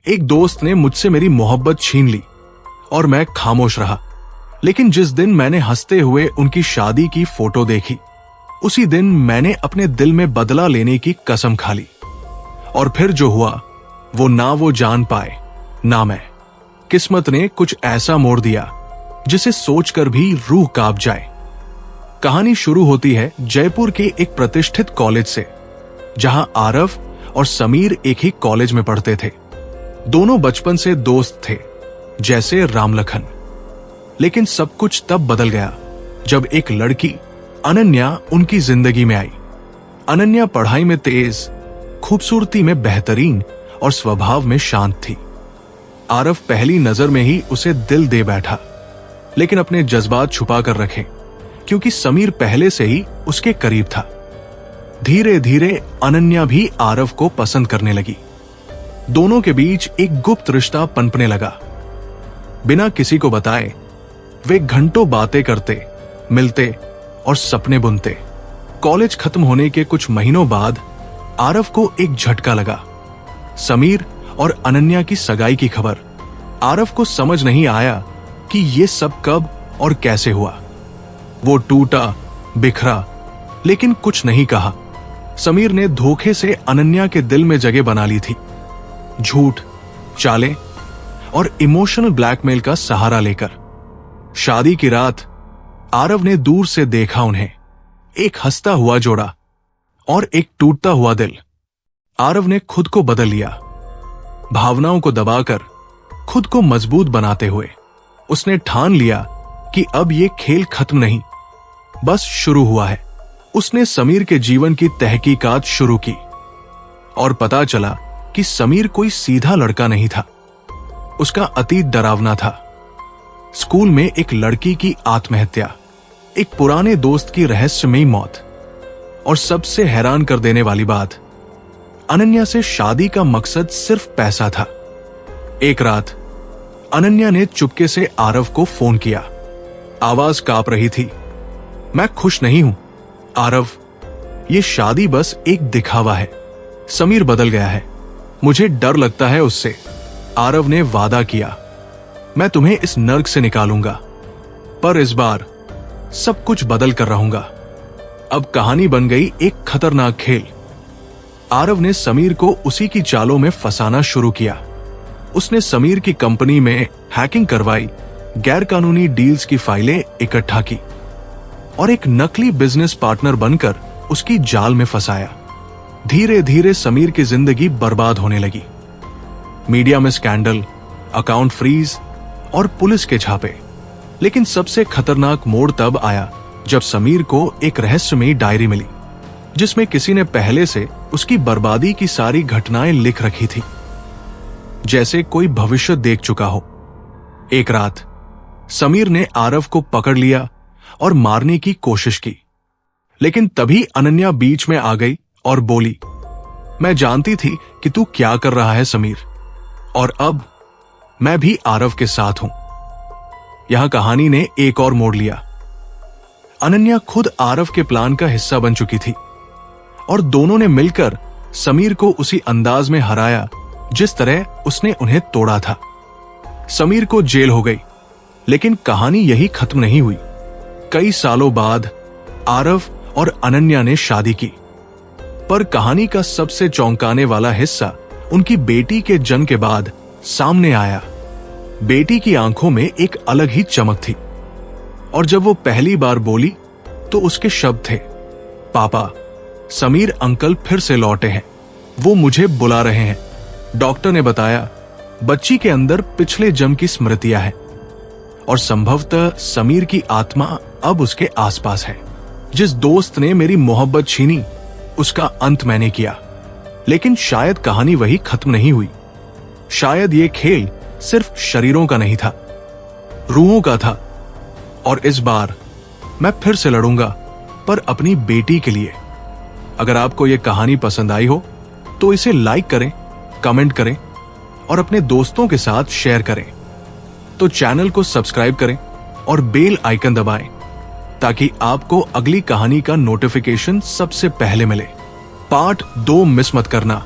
एक दोस्त ने मुझसे मेरी मोहब्बत छीन ली और मैं खामोश रहा। लेकिन जिस दिन मैंने हंसते हुए उनकी शादी की फोटो देखी, उसी दिन मैंने अपने दिल में बदला लेने की कसम खा ली। और फिर जो हुआ वो ना वो जान पाए ना मैं। किस्मत ने कुछ ऐसा मोड़ दिया जिसे सोचकर भी रूह कांप जाए। कहानी शुरू होती है जयपुर के एक प्रतिष्ठित कॉलेज से, जहां आरव और समीर एक ही कॉलेज में पढ़ते थे। दोनों बचपन से दोस्त थे, जैसे राम लखन। लेकिन सब कुछ तब बदल गया जब एक लड़की अनन्या उनकी जिंदगी में आई। अनन्या पढ़ाई में तेज, खूबसूरती में बेहतरीन और स्वभाव में शांत थी। आरव पहली नजर में ही उसे दिल दे बैठा, लेकिन अपने जज्बात छुपा कर रखे, क्योंकि समीर पहले से ही उसके करीब था। धीरे धीरे अनन्या भी आरव को पसंद करने लगी। दोनों के बीच एक गुप्त रिश्ता पनपने लगा। बिना किसी को बताए वे घंटों बातें करते, मिलते और सपने बुनते। कॉलेज खत्म होने के कुछ महीनों बाद आरव को एक झटका लगा। समीर और अनन्या की सगाई की खबर। आरव को समझ नहीं आया कि ये सब कब और कैसे हुआ। वो टूटा, बिखरा, लेकिन कुछ नहीं कहा। समीर ने धोखे से अनन्या के दिल में जगह बना ली थी। झूठ, चालें और इमोशनल ब्लैकमेल का सहारा लेकर। शादी की रात आरव ने दूर से देखा उन्हें, एक हंसता हुआ जोड़ा और एक टूटता हुआ दिल। आरव ने खुद को बदल लिया, भावनाओं को दबाकर, खुद को मजबूत बनाते हुए। उसने ठान लिया कि अब ये खेल खत्म नहीं, बस शुरू हुआ है। उसने समीर के जीवन की तहकीकात शुरू की और पता चला कि समीर कोई सीधा लड़का नहीं था। उसका अतीत डरावना था। स्कूल में एक लड़की की आत्महत्या, एक पुराने दोस्त की रहस्यमयी मौत, और सबसे हैरान कर देने वाली बात, अनन्या से शादी का मकसद सिर्फ पैसा था। एक रात अनन्या ने चुपके से आरव को फोन किया। आवाज कांप रही थी। मैं खुश नहीं हूं आरव, ये शादी बस एक दिखावा है। समीर बदल गया है, मुझे डर लगता है उससे। आरव ने वादा किया, मैं तुम्हें इस नर्क से निकालूंगा, पर इस बार सब कुछ बदल कर रहूंगा। अब कहानी बन गई एक खतरनाक खेल। आरव ने समीर को उसी की चालों में फंसाना शुरू किया। उसने समीर की कंपनी में हैकिंग करवाई, गैरकानूनी डील्स की फाइलें इकट्ठा की और एक नकली बिजनेस पार्टनर बनकर उसकी जाल में फंसाया। धीरे धीरे समीर की जिंदगी बर्बाद होने लगी। मीडिया में स्कैंडल, अकाउंट फ्रीज और पुलिस के छापे। लेकिन सबसे खतरनाक मोड़ तब आया जब समीर को एक रहस्यमयी डायरी मिली, जिसमें किसी ने पहले से उसकी बर्बादी की सारी घटनाएं लिख रखी थी, जैसे कोई भविष्य देख चुका हो। एक रात समीर ने आरव को पकड़ लिया और मारने की कोशिश की, लेकिन तभी अनन्या बीच में आ गई और बोली, मैं जानती थी कि तू क्या कर रहा है समीर, और अब मैं भी आरव के साथ हूं। यहां कहानी ने एक और मोड़ लिया। अनन्या खुद आरव के प्लान का हिस्सा बन चुकी थी और दोनों ने मिलकर समीर को उसी अंदाज में हराया जिस तरह उसने उन्हें तोड़ा था। समीर को जेल हो गई, लेकिन कहानी यही खत्म नहीं हुई। कई सालों बाद आरव और अनन्या ने शादी की, पर कहानी का सबसे चौंकाने वाला हिस्सा उनकी बेटी के जन्म के बाद सामने आया। बेटी की आंखों में एक अलग ही चमक थी, और जब वो पहली बार बोली तो उसके शब्द थे, पापा, समीर अंकल फिर से लौटे हैं, वो मुझे बुला रहे हैं। डॉक्टर ने बताया बच्ची के अंदर पिछले जन्म की स्मृतियां हैं और संभवतः समीर की आत्मा अब उसके आसपास है। जिस दोस्त ने मेरी मोहब्बत छीनी, उसका अंत मैंने किया। लेकिन शायद कहानी वही खत्म नहीं हुई। शायद ये खेल सिर्फ शरीरों का नहीं था, रूहों का था। और इस बार मैं फिर से लड़ूंगा, पर अपनी बेटी के लिए। अगर आपको यह कहानी पसंद आई हो तो इसे लाइक करें, कमेंट करें और अपने दोस्तों के साथ शेयर करें। तो चैनल को सब्सक्राइब करें और बेल आइकन दबाएं, ताकि आपको अगली कहानी का नोटिफिकेशन सबसे पहले मिले। पार्ट 2 मिस मत करना।